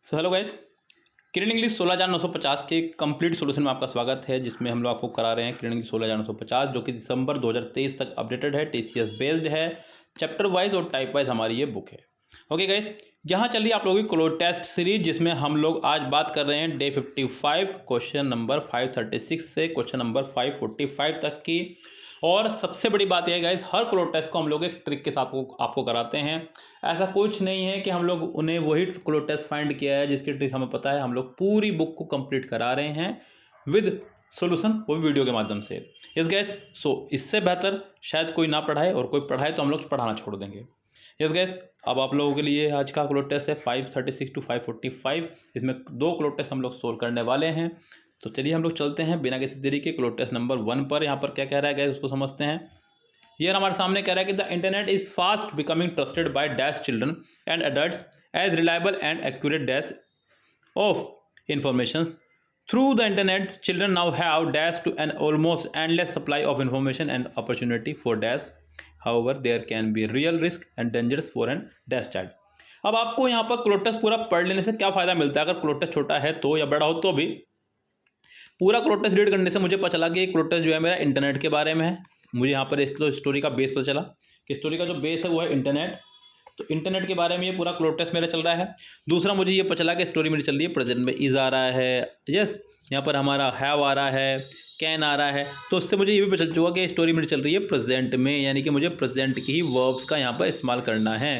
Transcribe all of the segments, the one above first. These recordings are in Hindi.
सो हेलो गाइस, किरण इंग्लिश 16,950 के कंप्लीट सॉल्यूशन में आपका स्वागत है, जिसमें हम लोग आपको करा रहे हैं किरण इंग्लिश 16,950 जो कि दिसंबर 2023 तक अपडेटेड है, टीसीएस बेस्ड है, चैप्टर वाइज और टाइप वाइज हमारी ये बुक है। ओके गाइस, यहाँ चल रही है आप लोगों की क्लोज टेस्ट सीरीज, जिसमें हम लोग आज बात कर रहे हैं डे 55 क्वेश्चन नंबर 536 से क्वेश्चन नंबर 545 तक की। और सबसे बड़ी बात यह है गाइस, हर क्लोज टेस्ट को हम लोग एक ट्रिक के साथ आपको कराते हैं। ऐसा कुछ नहीं है कि हम लोग उन्हें वही क्लोज टेस्ट फाइंड किया है जिसकी ट्रिक हमें पता है। हम लोग पूरी बुक को कंप्लीट करा रहे हैं विद सॉल्यूशन, वो भी वीडियो के माध्यम से। यस गाइस, सो इससे बेहतर शायद कोई ना पढ़ाए, और कोई पढ़ाए तो हम लोग पढ़ाना छोड़ देंगे। यस गाइस, अब आप लोगों के लिए आज का क्लोज टेस्ट है 536 टू 545। इसमें 2 क्लोज टेस्ट हम लोग सोल्व करने वाले हैं। तो चलिए हम लोग चलते हैं बिना किसी देरी के क्लोज टेस्ट नंबर 1 पर। यहाँ पर क्या कह रहा है गाइस, उसको समझते हैं। ये हमारे सामने कह रहा है कि the internet is fast becoming trusted by dash children and adults as reliable and accurate dash of information through the internet. Children now have dash to an almost endless supply of information and opportunity for dash. However there can be real risk and dangerous for an dash child. अब आपको यहाँ पर क्लोज टेस्ट पूरा पढ़ लेने से क्या फायदा मिलता है, अगर क्लोज टेस्ट छोटा है तो या बड़ा हो तो भी। पूरा क्लोज टेस्ट रीड करने से मुझे पता चला कि क्लोज टेस्ट जो है मेरा इंटरनेट के बारे में है। मुझे यहाँ पर एक तो स्टोरी का बेस पता चला कि स्टोरी का जो बेस है वो है इंटरनेट, तो इंटरनेट के बारे में ये पूरा क्लोज टेस्ट मेरा चल रहा है। दूसरा मुझे ये पता चला कि स्टोरी मेरी चल रही है प्रेजेंट में, इज आ रहा है, यस यहाँ पर हमारा हैव आ रहा है, कैन आ रहा है, तो उससे मुझे ये भी पता चल चुका कि स्टोरी मेरी चल रही है प्रेजेंट में, यानी कि मुझे प्रेजेंट की ही वर्ब्स का यहाँ पर इस्तेमाल करना है।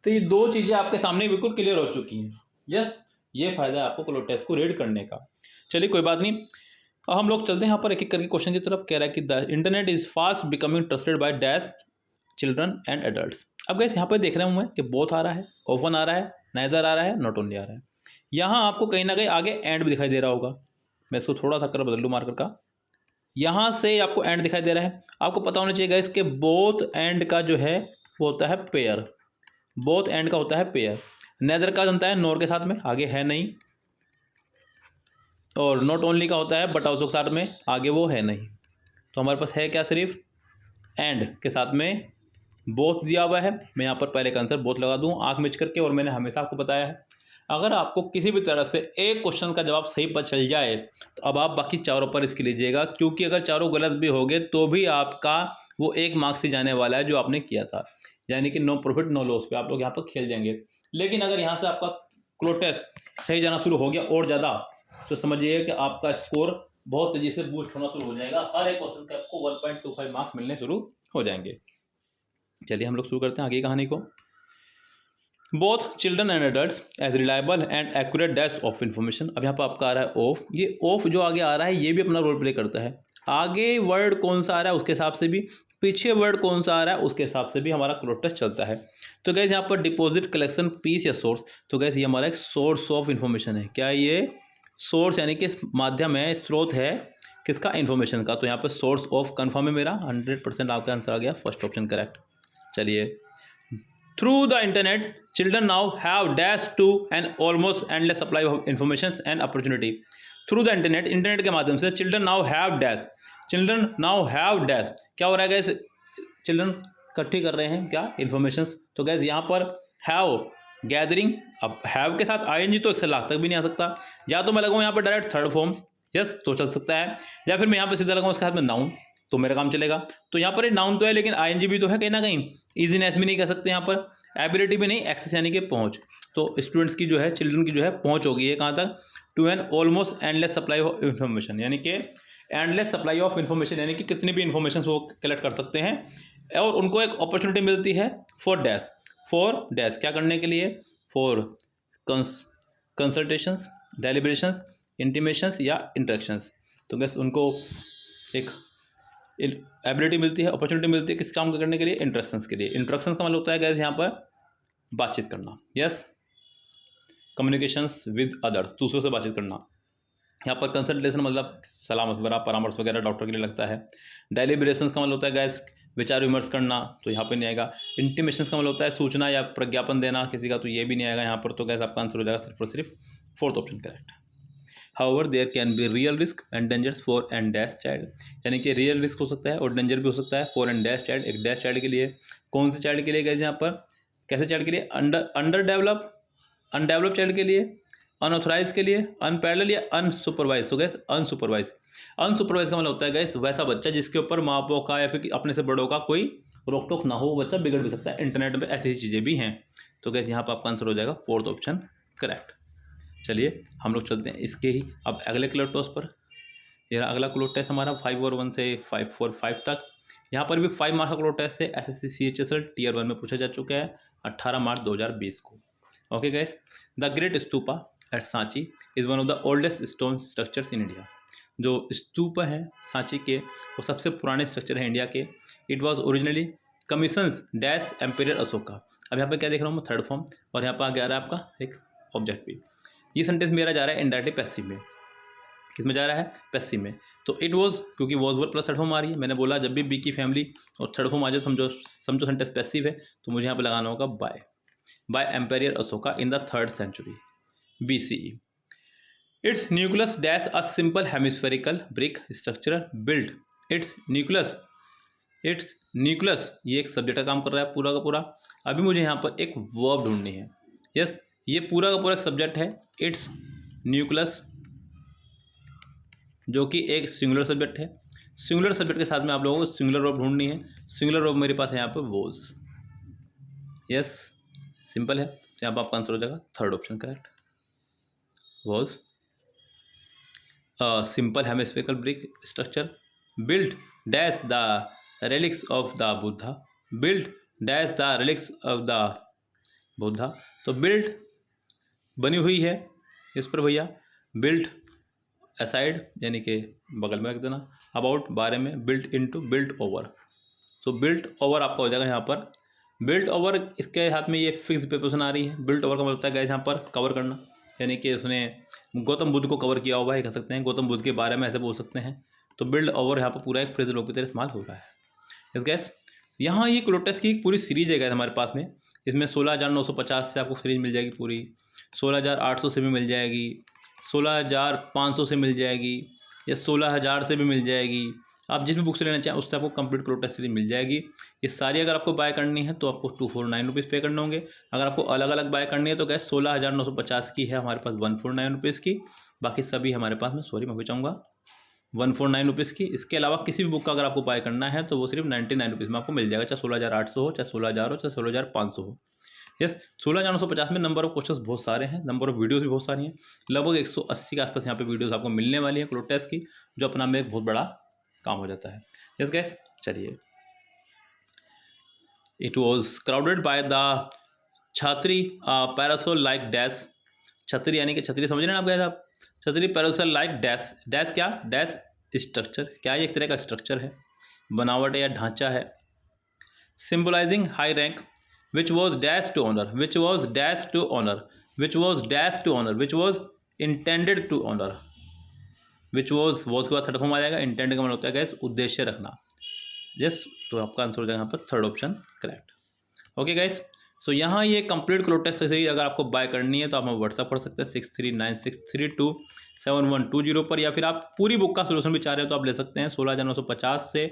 तो ये 2 चीज़ें आपके सामने बिल्कुल क्लियर हो चुकी हैं। यस, ये फ़ायदा है आपको क्लोज टेस्ट को रीड करने का। चलिए कोई बात नहीं, अब हम लोग चलते हैं यहाँ पर एक एक करके क्वेश्चन की तरफ। कह रहा है कि the internet is fast becoming trusted by dash children and adults. अब गैस यहाँ पर देख रहा हूँ मैं कि बोथ आ रहा है, ऑफन आ रहा है, नाइदर आ रहा है, नॉट ओनली आ रहा है। यहाँ आपको कहीं ना कहीं आगे एंड भी दिखाई दे रहा होगा। मैं इसको थोड़ा सा कर बदल लूँ मार्कर का, यहाँ से आपको एंड दिखाई दे रहा है। आपको पता होना चाहिए गैस कि बोथ एंड का जो है वो होता है पेयर, बोथ एंड का होता है पेयर। नेदर का बनता है नोर के साथ में, आगे है नहीं, और नॉट ओनली का होता है बट ऑल्सो के साथ में, आगे वो है नहीं। तो हमारे पास है क्या, सिर्फ एंड के साथ में बोथ दिया हुआ है। मैं यहाँ पर पहले का आंसर बोथ लगा दूँ आँख मिच करके। और मैंने हमेशा आपको बताया है, अगर आपको किसी भी तरह से एक क्वेश्चन का जवाब सही पता चल जाए तो अब आप बाकी चारों पर इसकी लीजिएगा, क्योंकि अगर चारों गलत भी हो गए तो भी आपका वो 1 मार्क्स ही जाने वाला है जो आपने किया था, यानी कि नो प्रॉफिट नो लॉस पे आप लोग यहाँ पर खेल जाएंगे। लेकिन अगर यहाँ से आपका क्लोज टेस्ट सही जाना शुरू हो गया और ज़्यादा, तो समझिए कि आपका स्कोर बहुत तेजी से बूस्ट होना शुरू हो जाएगा। हर एक क्वेश्चन के आपको 1.25 मार्क्स मिलने शुरू हो जाएंगे। चलिए हम लोग शुरू करते हैं आगे कहानी को। Both children and adults as reliable and accurate dash of information. अब यहाँ पर आपका आ रहा है ऑफ, ये ऑफ जो आगे आ रहा है ये भी अपना रोल प्ले करता है। आगे वर्ड कौन सा आ रहा है उसके हिसाब से भी, पीछे वर्ड कौन सा आ रहा है उसके हिसाब से भी हमारा क्लोज टेस्ट चलता है। तो गैस यहाँ पर डिपॉजिट, कलेक्शन, पीस या सोर्स, तो गैस ये हमारा एक सोर्स ऑफ इन्फॉर्मेशन है। क्या ये सोर्स यानी कि माध्यम है, स्रोत है किसका, इन्फॉर्मेशन का। तो यहाँ पर सोर्स ऑफ कन्फर्म है मेरा, 100% आपका आंसर आ गया, फर्स्ट ऑप्शन करेक्ट। चलिए, through the internet children now have dash to an almost endless supply of information and opportunity. Through the internet, internet के माध्यम से children now have dash, children now have dash, क्या हो रहा है गैस, चिल्ड्रन इकट्ठी कर रहे हैं क्या, इन्फॉर्मेशन। तो गैस यहाँ पर हैव गैदरिंग, अब हैव के साथ आईएनजी तो 1 लाख तक भी नहीं आ सकता, या तो मैं लगाऊँ यहाँ पर डायरेक्ट थर्ड फॉर्म, यस तो चल सकता है, या फिर मैं यहाँ पर सीधा लगाऊँ उसके साथ में नाउन, तो मेरा काम चलेगा। तो यहाँ पर नाउन तो है लेकिन आईएनजी भी तो है कहीं ना कहीं, इजीनेस भी नहीं कह सकते यहाँ पर, एबिलिटी भी नहीं, एक्सेस यानी कि पहुँच। तो स्टूडेंट्स की जो है, चिल्ड्रन की जो है पहुँच होगी है कहाँ तक, to an almost endless supply of information, यानी कि एंडलेस सप्लाई ऑफ इन्फॉर्मेशन यानी कि कितनी भी इन्फॉर्मेशन वो कलेक्ट कर सकते हैं। और उनको एक अपॉर्चुनिटी मिलती है फॉर डैश, फॉर डैश क्या करने के लिए, फॉर कंसल्टेशंस, डेलिब्रेशंस, इंटीमेशंस या इंटरेक्शंस। तो गैस उनको एक एबिलिटी मिलती है, अपॉर्चुनिटी मिलती है किस काम करने के लिए, इंटरेक्शंस के लिए। इंटरेक्शंस का मतलब होता है गैस यहाँ पर बातचीत करना, यस कम्युनिकेशंस विद अदर्स, दूसरों से बातचीत करना। यहाँ पर कंसल्टेशन मतलब सलाह मशवरा, परामर्श वगैरह डॉक्टर के लिए लगता है। डेलिब्रेशंस का मतलब होता है गैस विचार विमर्श करना, तो यहाँ पर नहीं आएगा। इंटीमेशंस का मतलब होता है सूचना या प्रज्ञापन देना किसी का, तो ये भी नहीं आएगा यहाँ पर। तो गैस आपका आंसर हो जाएगा सिर्फ और सिर्फ fourth option correct. However there can be real risk and dangers for and dash child, यानी कि रियल रिस्क हो सकता है और डेंजर भी हो सकता है फॉर एंड डैश चाइल्ड, एक डैश चाइल्ड के लिए। कौन से चाइल्ड के लिए गए यहाँ पर, कैसे चाइल्ड के लिए, अंडर डेवलप, अनडेवलप चाइल्ड के लिए, अनऑथराइज के लिए अनपैरेलल या अनसुपरवाइज। तो गैस अनसुपरवाइज का मतलब होता है गैस वैसा बच्चा जिसके ऊपर माँ बाप का या फिर अपने से बड़ों का कोई रोक टोक ना हो, वो बच्चा बिगड़ भी सकता है। इंटरनेट में ऐसी ही चीज़ें भी हैं। तो गैस यहाँ पर आपका आंसर हो जाएगा फोर्थ ऑप्शन करेक्ट। चलिए हम लोग चलते हैं इसके ही अब अगले क्लोट टेस्ट पर। यह अगला क्लोट टेस्ट हमारा 5 और 1 से 5 तक। यहाँ पर भी 5 मार्क्स का क्लोट टेस्ट से SSC CHSL Tier 1 में पूछा जा चुका है 18 मार्च 2020 को। Okay guys, the great stupa at Sanchi is one of the oldest stone structures in India. जो स्तूप है सांची के वो सबसे पुराने स्ट्रक्चर है इंडिया के। It was originally commissions dash Imperial Ashoka. अब यहाँ पे क्या देख रहा हूँ मैं, थर्ड फॉर्म, और यहाँ पर आगे आ रहा है आपका एक ऑब्जेक्ट भी। ये सेंटेंस मेरा जा रहा है इनडायरेक्टली पैसिव में। किस में जा रहा है? पैसिव में। तो इट वॉज, क्योंकि was word plus third form आ रही है, मैंने बोला जब भी बी की फैमिली और थर्ड फॉर्म आ जाए समझो सेंटेंस पैसिव है, तो मुझे यहाँ पे लगाना होगा by emperor Ashoka in the 3rd century BCE। Its nucleus dash a simple hemispherical brick structure build. Its nucleus ये एक सब्जेक्ट का काम कर रहा है पूरा का पूरा। अभी मुझे यहाँ पर एक वर्ब ढूंढनी है। यस, ये पूरा का पूरा एक सब्जेक्ट है इट्स न्यूक्लियस, जो कि एक सिंगुलर सब्जेक्ट है। सिंगुलर सब्जेक्ट के साथ में आप लोगों को सिंगुलर वर्ब ढूंढनी है। सिंगुलर वर्ब मेरे पास है यहाँ पर वॉज। यस, सिंपल है, तो यहाँ पर आपका आंसर हो जाएगा 3rd option correct, was. Simple hemispherical brick structure built dash the relics of the Buddha. Built dash the relics of the Buddha. तो बिल्ट बनी हुई है इस पर भैया, बिल्ट असाइड यानी कि बगल में रख देना, अबाउट बारे में, बिल्ट इनटू, बिल्ट ओवर। तो बिल्ट ओवर आपका हो जाएगा यहाँ पर बिल्ट ओवर। इसके साथ में ये फिक्स प्रीपोजिशन आ रही है। बिल्ट ओवर का मतलब होता है गाइस यहाँ पर कवर करना, यानी कि उसने गौतम बुद्ध को कवर किया हुआ है, कह सकते हैं गौतम बुद्ध के बारे में ऐसे बोल सकते हैं। तो बिल्ड ओवर यहाँ पर पूरा एक फ्रेजल वर्ब की तरह इस्तेमाल हो रहा है। इस गैस यहाँ ये क्लोटेस की पूरी सीरीज है गैस हमारे पास में, जिसमें 16,950 से आपको सीरीज मिल जाएगी पूरी, 16,800 से भी मिल जाएगी, 16,500 से मिल जाएगी, या 16,000 से भी मिल जाएगी। आप जिस भी बुक से लेना चाहें उससे आपको कंप्लीट क्लोटेस सीरीज मिल जाएगी। ये सारी अगर आपको बाय करनी है तो आपको 249 रुपीज़ पे करने होंगे। अगर आपको अलग अलग बाय करनी है तो गैस 16,950 की है हमारे पास 149 रुपीज़ की। बाकी सभी हमारे पास में, सॉरी मैं भी चाहूँगा 149 रुपीज़ की। इसके अलावा किसी भी बुक का अगर आपको बाय करना है तो वो सिर्फ 99 रुपीज़ में आपको मिल जाएगा, चाहे 16,800 हो, चाहे 16,000 हो, चाहे 16,500 हो। यस, 16,950 में नंबर ऑफ क्वेश्चंस बहुत सारे हैं, नंबर ऑफ वीडियोस भी बहुत सारी हैं। लगभग 180 के आसपास यहाँ पे वीडियोस आपको मिलने वाली है क्लोट टेस्ट की, जो अपना में एक बहुत बड़ा काम हो जाता है। यस गैस, चलिए। It was crowded by the छतरी पैरासोल लाइक डैश। छतरी यानी कि छतरी समझ रहे हैं आप गैस, आप छतरी पैरासोल लाइक डैश। डैश क्या? Dash structure. क्या ये एक तरह का स्ट्रक्चर है, बनावट या ढांचा है। Symbolising high rank which was dash to honor, which was dash to honor, which was dash to honor, which was intended to honor, which was के बाद थर्ड फॉर्म आ जाएगा। इंटेंड का मतलब होता है गैस उद्देश्य रखना। यस, तो आपका आंसर हो जाएगा यहाँ पर 3rd option correct. Okay guys, so यहाँ ये कंप्लीट क्लोट टेस्ट सीरीज अगर आपको बाय करनी है तो आप हमें व्हाट्सअप कर सकते हैं 6396327120 पर, या फिर आप पूरी बुक का सोल्यूशन भी चाह रहे हो तो आप ले सकते हैं 16,950 से।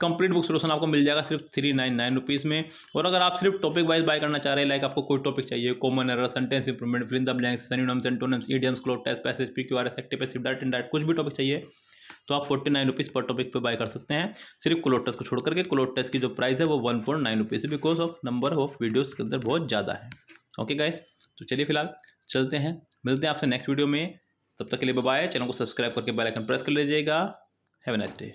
कंप्लीट बुक सोल्यूशन आपको मिल जाएगा सिर्फ 399 रुपीज़ में। और अगर आप सिर्फ टॉपिक वाइज बाय करना चाह रहे हैं, लाइक आपको कोई टॉपिक चाहिए, common error, sentence improvement, fill in the blanks, synonyms, antonyms, idioms, cloze test, passage, PQRS, active passive, direct indirect, कुछ भी टॉपिक चाहिए तो आप 49 रुपीज़ पर टॉपिक पे बाय कर सकते हैं। सिर्फ क्लोट टेस्ट को छोड़ करके क्लोट टेस्ट की जो प्राइस है वो 149 रुपीज़ है, because of number of videos के अंदर बहुत ज़्यादा है। ओके गाइस, तो चलिए फिलहाल चलते हैं, मिलते हैं आपसे नेक्स्ट वीडियो में। तब तक के लिए बाय बाय। चैनल को सब्सक्राइब करके बेल आइकन प्रेस कर लीजिएगा। Have a nice day.